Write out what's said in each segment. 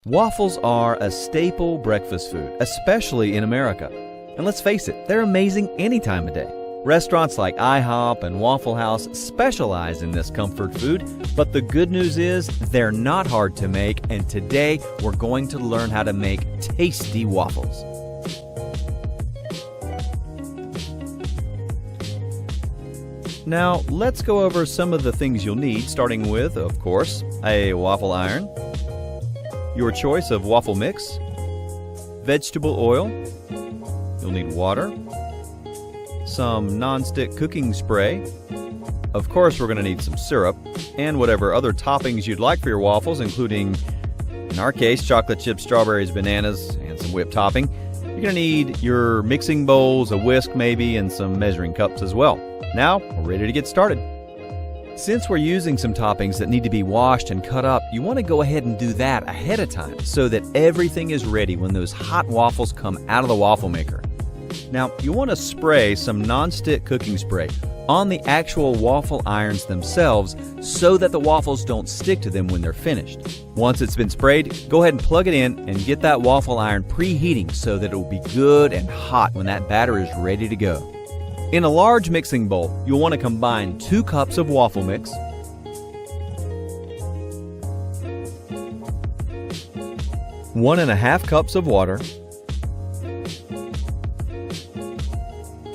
Waffles are a staple breakfast food, especially in America. And let's face it, they're amazing any time of day. Restaurants like IHOP and Waffle House specialize in this comfort food, but the good news is they're not hard to make, and today we're going to learn how to make tasty waffles. Now, let's go over some of the things you'll need, starting with, of course, a waffle iron, your choice of waffle mix, vegetable oil, you'll need water, some non-stick cooking spray, of course we're going to need some syrup, and whatever other toppings you'd like for your waffles, including, in our case, chocolate chips, strawberries, bananas, and some whipped topping. You're going to need your mixing bowls, a whisk maybe, and some measuring cups as well. Now, we're ready to get started. Since we're using some toppings that need to be washed and cut up, you want to go ahead and do that ahead of time so that everything is ready when those hot waffles come out of the waffle maker. Now, you want to spray some non-stick cooking spray on the actual waffle irons themselves so that the waffles don't stick to them when they're finished. Once it's been sprayed, go ahead and plug it in and get that waffle iron preheating so that it will be good and hot when that batter is ready to go. In a large mixing bowl, you'll want to combine 2 cups of waffle mix, 1.5 cups of water,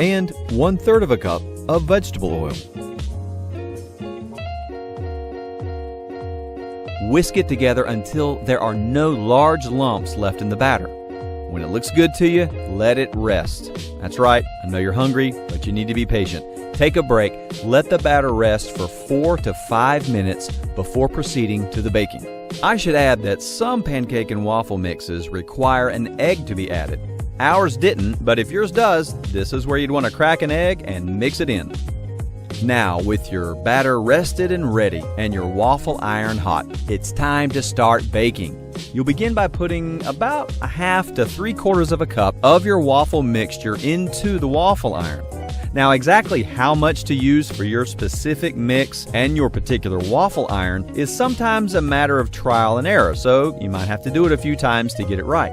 and 1/3 of a cup of vegetable oil. Whisk it together until there are no large lumps left in the batter. When it looks good to you, let it rest. That's right, I know you're hungry, but you need to be patient. Take a break, let the batter rest for 4 to 5 minutes before proceeding to the baking. I should add that some pancake and waffle mixes require an egg to be added. Ours didn't, but if yours does, this is where you'd want to crack an egg and mix it in. Now, with your batter rested and ready and your waffle iron hot, it's time to start baking. You'll begin by putting about 1/2 to 3/4 of a cup of your waffle mixture into the waffle iron. Now, exactly how much to use for your specific mix and your particular waffle iron is sometimes a matter of trial and error, so you might have to do it a few times to get it right.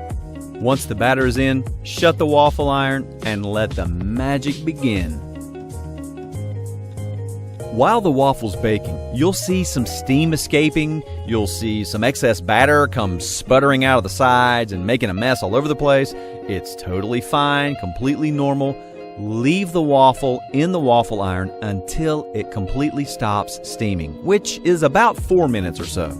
Once the batter is in, shut the waffle iron and let the magic begin. While the waffle's baking, you'll see some steam escaping, you'll see some excess batter come sputtering out of the sides and making a mess all over the place. It's totally fine, completely normal. Leave the waffle in the waffle iron until it completely stops steaming, which is about 4 minutes or so.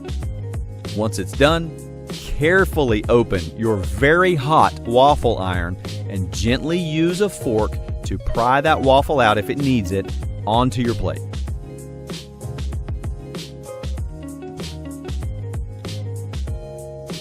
Once it's done, carefully open your very hot waffle iron and gently use a fork to pry that waffle out if it needs it onto your plate.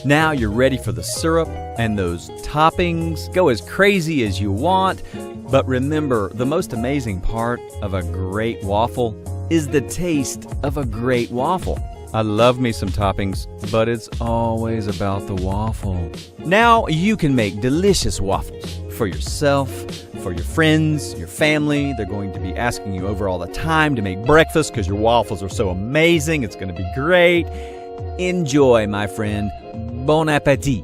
Now you're ready for the syrup and those toppings. Go as crazy as you want, but remember, the most amazing part of a great waffle is the taste of a great waffle. I love me some toppings, but it's always about the waffle. Now you can make delicious waffles for yourself, for your friends, your family. They're going to be asking you over all the time to make breakfast because your waffles are so amazing. It's going to be great. Enjoy, my friend. Bon appétit.